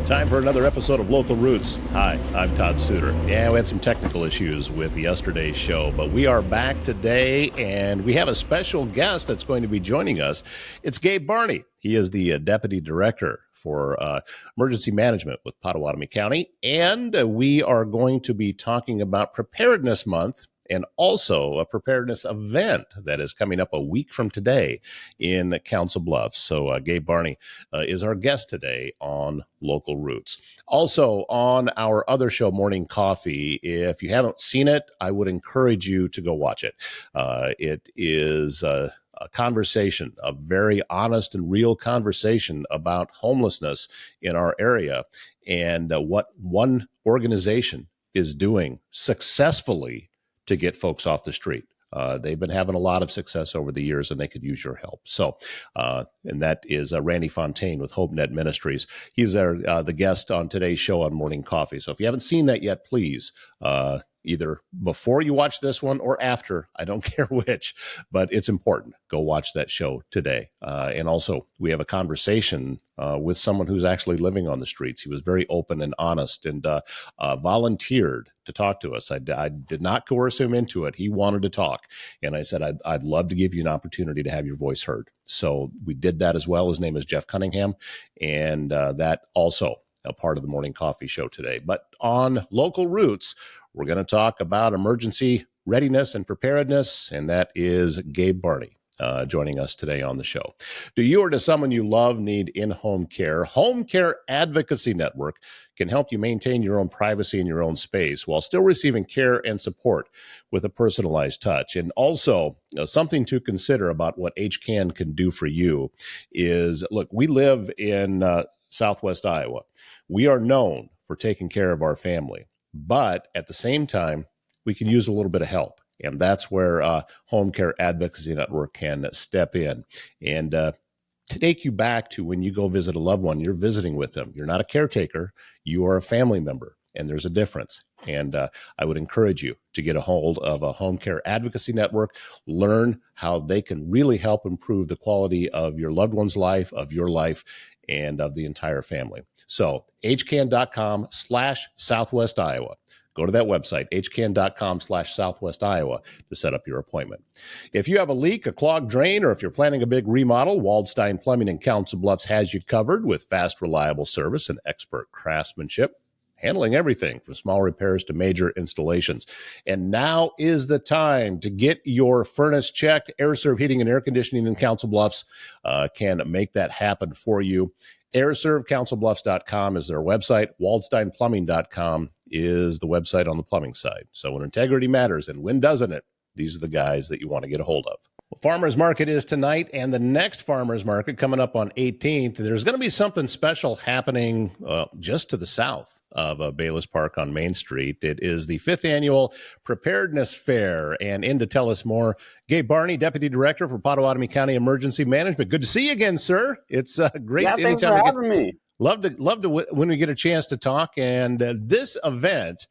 Time for another episode of Local Roots. Hi, I'm Todd Suter. Yeah, we had some technical issues with yesterday's show, but we are back today, and we have a special guest that's going to be joining us. It's Gabe Barney. He is the Deputy Director for Emergency Management with Pottawattamie County, and we are going to be talking about Preparedness Month and also a preparedness event that is coming up a week from today in Council Bluffs. So Gabe Barney is our guest today on Local Roots. Also on our other show, Morning Coffee, if you haven't seen it, I would encourage you to go watch it. It is a conversation, a very honest and real conversation about homelessness in our area and what one organization is doing successfully to get folks off the street. They've been having a lot of success over the years, and they could use your help. So, and that is Randy Fontaine with HopeNet Ministries. He's the guest on today's show on Morning Coffee. So if you haven't seen that yet, please, either before you watch this one or after, I don't care which, but it's important. Go watch that show today. And also, we have a conversation with someone who's actually living on the streets. He was very open and honest and volunteered to talk to us. I did not coerce him into it. He wanted to talk. And I said, I'd love to give you an opportunity to have your voice heard. So we did that as well. His name is Jeff Cunningham. And that also a part of the Morning Coffee show today. But on Local Roots, we're going to talk about emergency readiness and preparedness. And that is Gabe Barney. Joining us today on the show. Do you or does someone you love need in-home care? Home Care Advocacy Network can help you maintain your own privacy in your own space while still receiving care and support with a personalized touch. And also, something to consider about what HCAN can do for you is, look, we live in Southwest Iowa. We are known for taking care of our family, but at the same time, we can use a little bit of help. And that's where Home Care Advocacy Network can step in and to take you back to when you go visit a loved one, you're visiting with them. You're not a caretaker. You are a family member, and there's a difference. And I would encourage you to get a hold of a Home Care Advocacy Network, learn how they can really help improve the quality of your loved one's life, of your life, and of the entire family. So hcan.com/Southwest Iowa. Go to that website, hcan.com/Southwest Iowa, to set up your appointment. If you have a leak, a clogged drain, or if you're planning a big remodel, Waldstein Plumbing in Council Bluffs has you covered with fast, reliable service and expert craftsmanship, handling everything from small repairs to major installations. And now is the time to get your furnace checked. AirServe Heating and Air Conditioning in Council Bluffs can make that happen for you. AirServeCouncilBluffs.com is their website. WaldsteinPlumbing.com is the website on the plumbing side. So when integrity matters, and when doesn't it, these are the guys that you want to get a hold of. Well, Farmers Market is tonight, and the next Farmers Market coming up on 18th. There's going to be something special happening just to the south of Bayless Park on Main Street. It is the 5th Annual Preparedness Fair, and in to tell us more, Gabe Barney, Deputy Director for Pottawattamie County Emergency Management. Good to see you again, sir. It's great. Yeah, thanks for having me. Love to when we get a chance to talk. And this event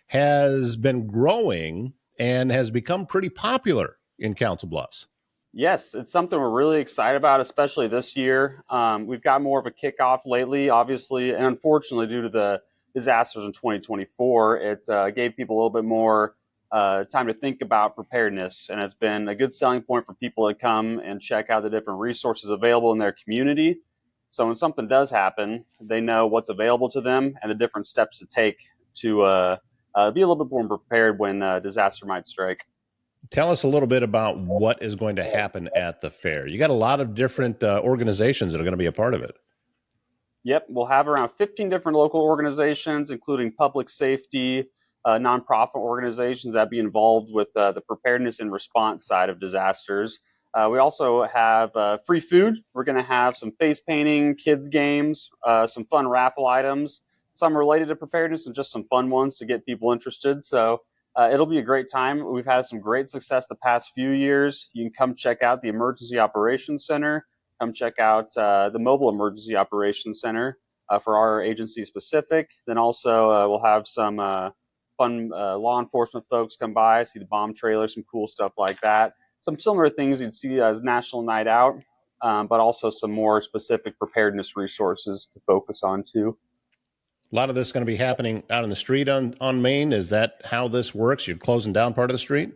has been growing and has become pretty popular in Council Bluffs. Yes, it's something we're really excited about, especially this year. We've got more of a kickoff lately, obviously, and unfortunately, due to the disasters in 2024, it gave people a little bit more time to think about preparedness, and it's been a good selling point for people to come and check out the different resources available in their community. So when something does happen, they know what's available to them and the different steps to take to be a little bit more prepared when disaster might strike. Tell us a little bit about what is going to happen at the fair. You got a lot of different organizations that are going to be a part of it. Yep, we'll have around 15 different local organizations, including public safety, nonprofit organizations that be involved with the preparedness and response side of disasters. We also have free food. We're going to have some face painting, kids games, some fun raffle items, some related to preparedness and just some fun ones to get people interested. So it'll be a great time. We've had some great success the past few years. You can come check out the Emergency Operations Center. Come check out the Mobile Emergency Operations Center for our agency specific. Then also we'll have some fun law enforcement folks come by, see the bomb trailer, some cool stuff like that. Some similar things you'd see as National Night Out, but also some more specific preparedness resources to focus on too. A lot of this is going to be happening out in the street on Main. Is that how this works? You're closing down part of the street?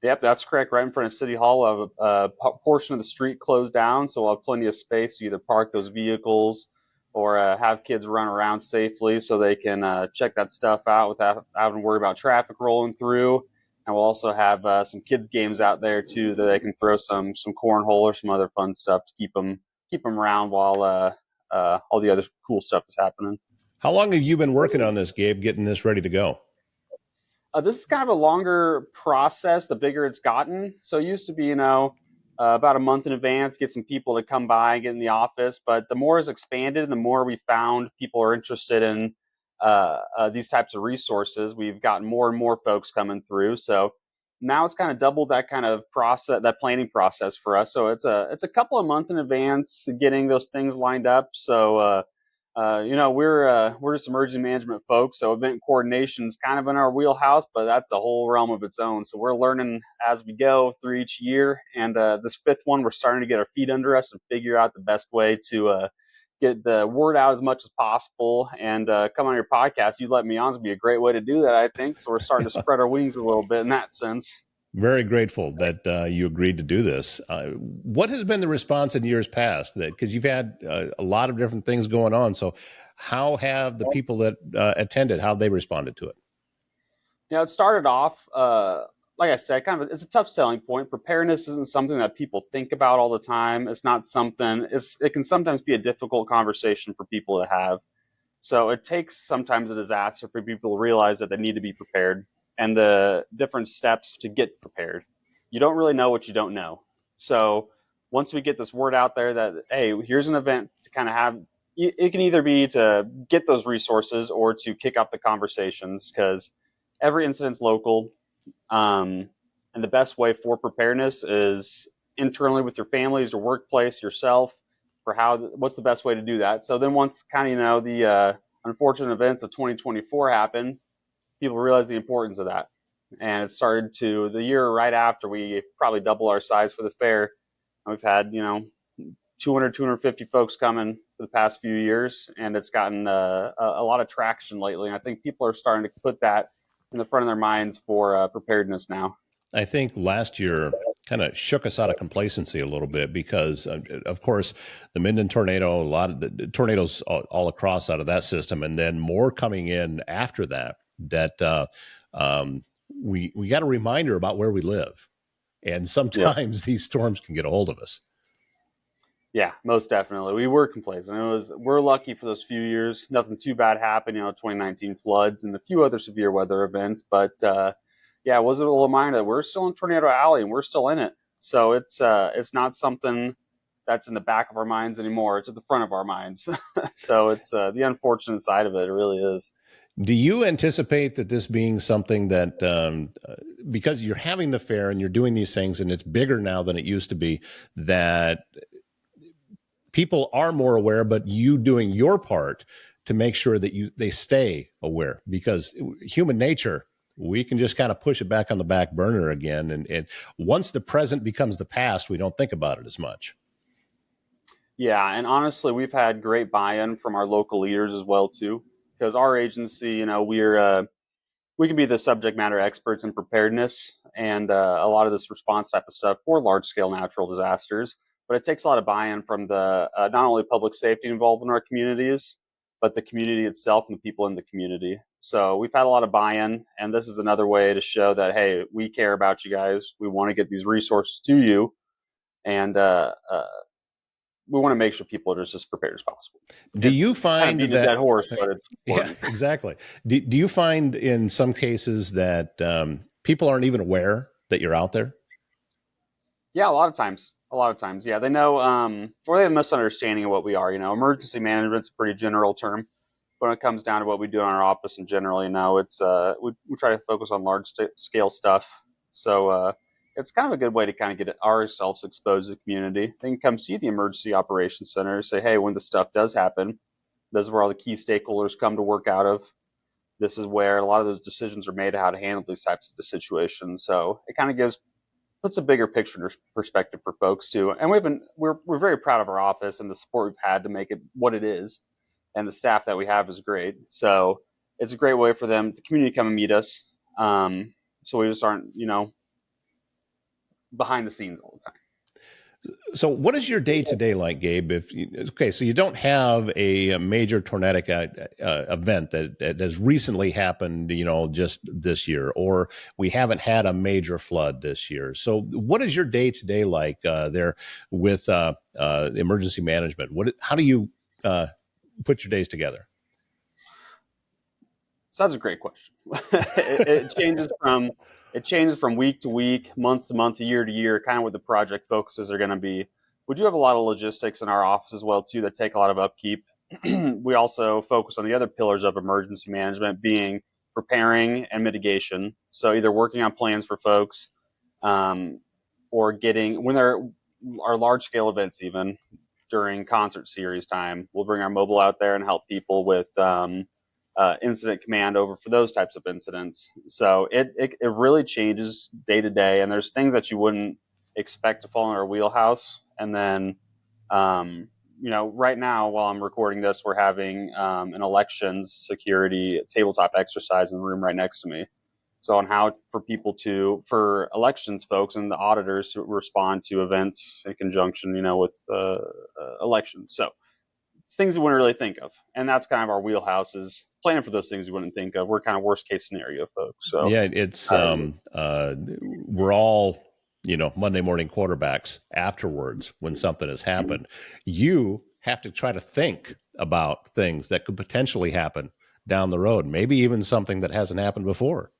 Yep, that's correct. Right in front of City Hall, we'll have a portion of the street closed down, so we'll have plenty of space to either park those vehicles or have kids run around safely so they can check that stuff out without having to worry about traffic rolling through. And we'll also have some kids games out there too that they can throw some cornhole or some other fun stuff to keep them around while all the other cool stuff is happening. How long have you been working on this, Gabe, getting this ready to go? This is kind of a longer process the bigger it's gotten. So it used to be, about a month in advance, get some people to come by and get in the office. But the more it's expanded, the more we found people are interested in these types of resources. We've gotten more and more folks coming through. So now it's kind of doubled that kind of process, that planning process for us. So it's a couple of months in advance getting those things lined up. So we're just emergency management folks, so event coordination is kind of in our wheelhouse, but that's a whole realm of its own. So we're learning as we go through each year, and this fifth one, we're starting to get our feet under us and figure out the best way to get the word out as much as possible. And come on your podcast, you let me on, would be a great way to do that, I think. So we're starting to spread our wings a little bit in that sense. Very grateful that you agreed to do this. What has been the response in years past? That because you've had a lot of different things going on. So, how have the people that attended how they responded to it? It started off, like I said, it's a tough selling point. Preparedness isn't something that people think about all the time. It's not something. It can sometimes be a difficult conversation for people to have. So it takes sometimes a disaster for people to realize that they need to be prepared and the different steps to get prepared. You don't really know what you don't know. So once we get this word out there that, hey, here's an event to kind of have, it can either be to get those resources or to kick off the conversations because every incident's local. And the best way for preparedness is internally with your families, your workplace, yourself, for what's the best way to do that. So then once kind of the unfortunate events of 2024 happen, people realize the importance of that. And it started to the year right after we probably double our size for the fair. We've had 200 250 folks coming for the past few years, and it's gotten a lot of traction lately. And I think people are starting to put that in the front of their minds for preparedness now. I think last year kind of shook us out of complacency a little bit because, of course, the Minden tornado, a lot of the tornadoes all across out of that system, and then more coming in after that. We got a reminder about where we live, and Yep. sometimes these storms can get a hold of us. Yeah, most definitely. We were complacent. We're lucky for those few years. Nothing too bad happened, 2019 floods and a few other severe weather events. But yeah, it was a reminder that we're still in Tornado Alley and we're still in it. So it's not something that's in the back of our minds anymore. It's at the front of our minds. So it's the unfortunate side of it. It really is. Do you anticipate that this being something that, because you're having the fair and you're doing these things and it's bigger now than it used to be, that people are more aware, but you doing your part to make sure that they stay aware, because human nature, we can just kind of push it back on the back burner again. And once the present becomes the past, we don't think about it as much. Yeah, and honestly, we've had great buy-in from our local leaders as well too, because our agency, we can be the subject matter experts in preparedness and a lot of this response type of stuff for large scale natural disasters. But it takes a lot of buy in from the not only public safety involved in our communities, but the community itself and the people in the community. So we've had a lot of buy in, and this is another way to show that, hey, we care about you guys. We want to get these resources to you. And we want to make sure people are just as prepared as possible. Do It's you kind of find beating a that? dead horse, but it's Yeah, important. exactly. Do you find in some cases that people aren't even aware that you're out there? Yeah, a lot of times. A lot of times, yeah, they know, or they have a misunderstanding of what we are. Emergency management's a pretty general term. When it comes down to what we do in our office in general, it's we try to focus on large scale stuff. So it's kind of a good way to kind of get ourselves exposed to the community. They can come see the emergency operations center, say, hey, when this stuff does happen, this is where all the key stakeholders come to work out of. This is where a lot of those decisions are made how to handle these types of situations. So it kind of puts a bigger picture perspective for folks too. And we're very proud of our office and the support we've had to make it what it is. and the staff that we have is great. So it's a great way for them, the community, to come and meet us. So we just aren't, behind the scenes all the time. So, what is your day to day like, Gabe? So you don't have a major tornadic event that has recently happened, just this year, or we haven't had a major flood this year. So, what is your day to day like there with emergency management? How do you put your days together? So that's a great question. it changes from week to week, month to month, year to year, kind of what the project focuses are going to be. We do have a lot of logistics in our office as well too that take a lot of upkeep. We also focus on the other pillars of emergency management, being preparing and mitigation. So either working on plans for folks, um, or getting when there are large scale events, even during concert series time, we'll bring our mobile out there and help people with incident command over for those types of incidents. So it really changes day to day, and there's things that you wouldn't expect to fall in our wheelhouse. And then, right now, while I'm recording this, we're having an elections security tabletop exercise in the room right next to me. So on how for elections folks and the auditors to respond to events in conjunction, with elections. So it's things you wouldn't really think of, and that's kind of our wheelhouse, is planning for those things you wouldn't think of. We're kind of worst case scenario folks. So Yeah, it's we're all Monday morning quarterbacks afterwards when something has happened. You have to try to think about things that could potentially happen down the road, maybe even something that hasn't happened before.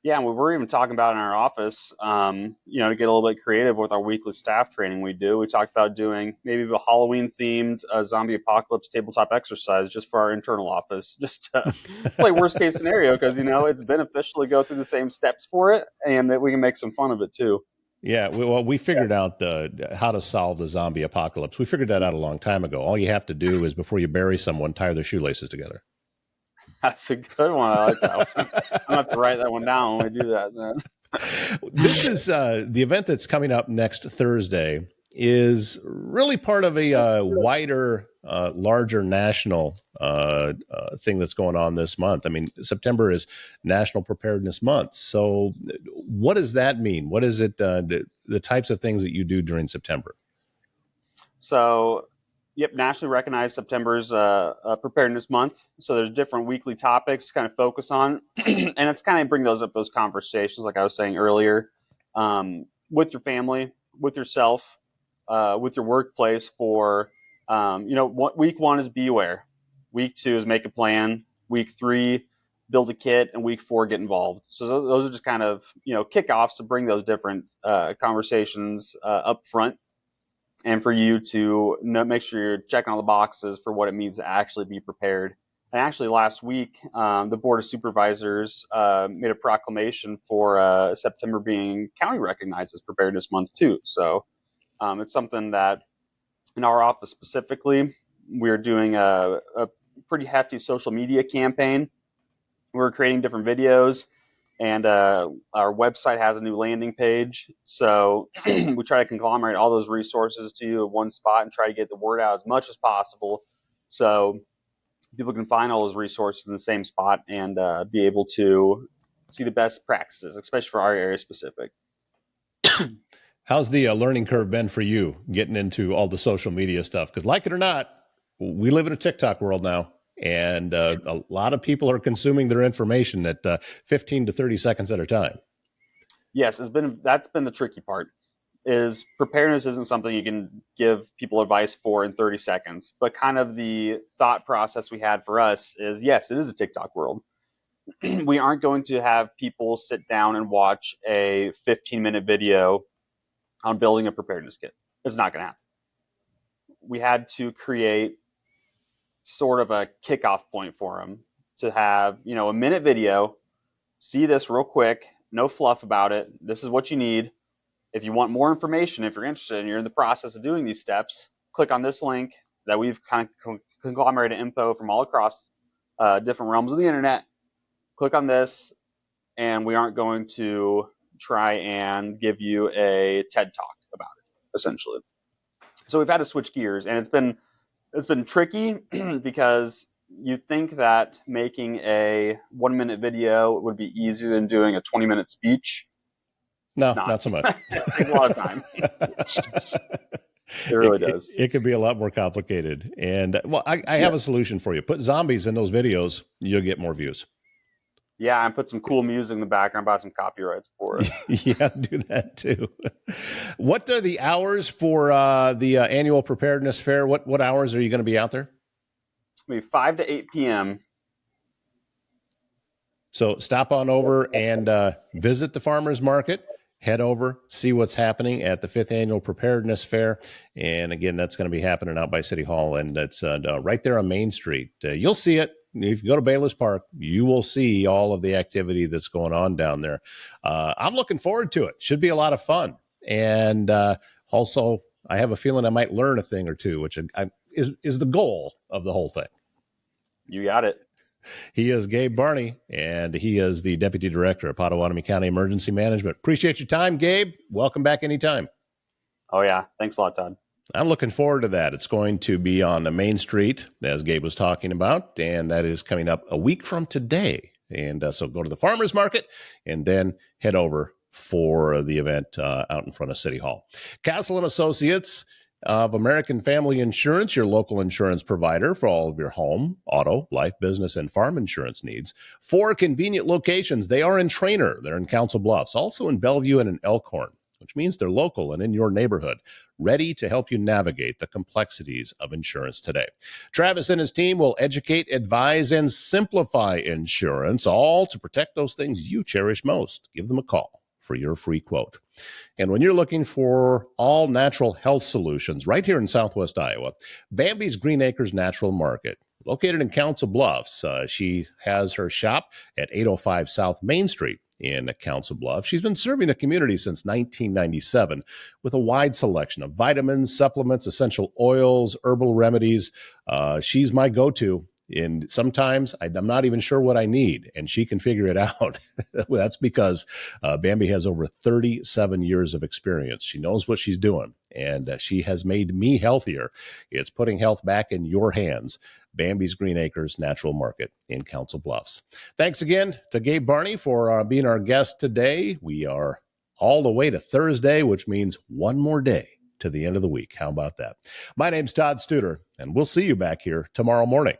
yeah, and we were even talking about in our office, to get a little bit creative with our weekly staff training we do. We talked about doing maybe a Halloween themed zombie apocalypse tabletop exercise just for our internal office, just to play worst case scenario, because it's beneficial to go through the same steps for it, and that we can make some fun of it too. Yeah, we figured out how to solve the zombie apocalypse. We figured that out a long time ago. All you have to do is, before you bury someone, tie their shoelaces together. That's a good one. I like that one. I'm gonna have to write that one down when we do that then. This is the event that's coming up next Thursday is really part of a wider, larger national thing that's going on this month. I mean, September is National Preparedness Month. So, what does that mean? What is it? The types of things that you do during September? So, yep, nationally recognized September's preparedness month. So there's different weekly topics to kind of focus on, and it's kind of bring those conversations, like I was saying earlier, with your family, with yourself, with your workplace. Week one is be aware. Week two is make a plan. Week three, build a kit, and week four, get involved. So those are just kind of kickoffs to bring those different conversations up front, and for you to make sure you're checking all the boxes for what it means to actually be prepared. And actually, last week, the Board of Supervisors made a proclamation for September being county recognized as Preparedness Month too. So it's something that, in our office specifically, we're doing a pretty hefty social media campaign. We're creating different videos, and our website has a new landing page. So we try to conglomerate all those resources to you at one spot and try to get the word out as much as possible, so people can find all those resources in the same spot and be able to see the best practices, especially for our area specific. How's the learning curve been for you getting into all the social media stuff? Because, like it or not, we live in a TikTok world now, and a lot of people are consuming their information at 15 to 30 seconds at a time. Yes, that's been the tricky part. Is preparedness isn't something you can give people advice for in 30 seconds, but kind of the thought process we had for us is, yes, it is a TikTok world. We aren't going to have people sit down and watch a 15-minute video on building a preparedness kit. It's not going to happen. We had to create sort of a kickoff point for them to have, a minute video. See this real quick, no fluff about it. This is what you need. If you want more information, if you're interested and you're in the process of doing these steps, click on this link that we've kind of conglomerated info from all across different realms of the internet. Click on this, and we aren't going to try and give you a TED talk about it, essentially. So we've had to switch gears, and it's been It's been tricky because you think that making a 1 minute video would be easier than doing a 20-minute speech. It's No, not. not so much. It takes a lot of time. It it, really it, does. it could be a lot more complicated. And well, I have a Yes. solution for you. Put zombies in those videos, you'll get more views. Yeah, and put some cool music in the background, buy some copyrights for it. Yeah, do that too. What are the hours for the annual preparedness fair? What hours are you going to be out there? Maybe 5 to 8 p.m. So stop on over and visit the farmers market. Head over, see what's happening at the 5th Annual Preparedness Fair. And again, that's going to be happening out by City Hall. And it's right there on Main Street. You'll see it. If you go to Bayless Park, you will see all of the activity that's going on down there. I'm looking forward to it. Should be a lot of fun. And also, I have a feeling I might learn a thing or two, which is the goal of the whole thing. You got it. He is Gabe Barney, and he is the Deputy Director of Pottawattamie County Emergency Management. Appreciate your time, Gabe. Welcome back anytime. Oh, yeah. Thanks a lot, Todd. I'm looking forward to that. It's going to be on the Main Street, as Gabe was talking about, and that is coming up a week from today. And so go to the farmers market and then head over for the event out in front of City Hall. Castle and Associates of American Family Insurance, your local insurance provider for all of your home, auto, life, business, and farm insurance needs. 4 convenient locations. They are in Trainer. They're in Council Bluffs, also in Bellevue and in Elkhorn, which means they're local and in your neighborhood, ready to help you navigate the complexities of insurance today. Travis and his team will educate, advise, and simplify insurance, all to protect those things you cherish most. Give them a call for your free quote. And when you're looking for all natural health solutions right here in Southwest Iowa, Bambi's Green Acres Natural Market, located in Council Bluffs. She has her shop at 805 South Main Street in Council Bluffs. She's been serving the community since 1997 with a wide selection of vitamins, supplements, essential oils, herbal remedies. She's my go-to. And sometimes I'm not even sure what I need, and she can figure it out. Well, that's because Bambi has over 37 years of experience. She knows what she's doing, and she has made me healthier. It's putting health back in your hands. Bambi's Green Acres Natural Market in Council Bluffs. Thanks again to Gabe Barney for being our guest today. We are all the way to Thursday, which means one more day to the end of the week. How about that? My name's Todd Studer, and we'll see you back here tomorrow morning.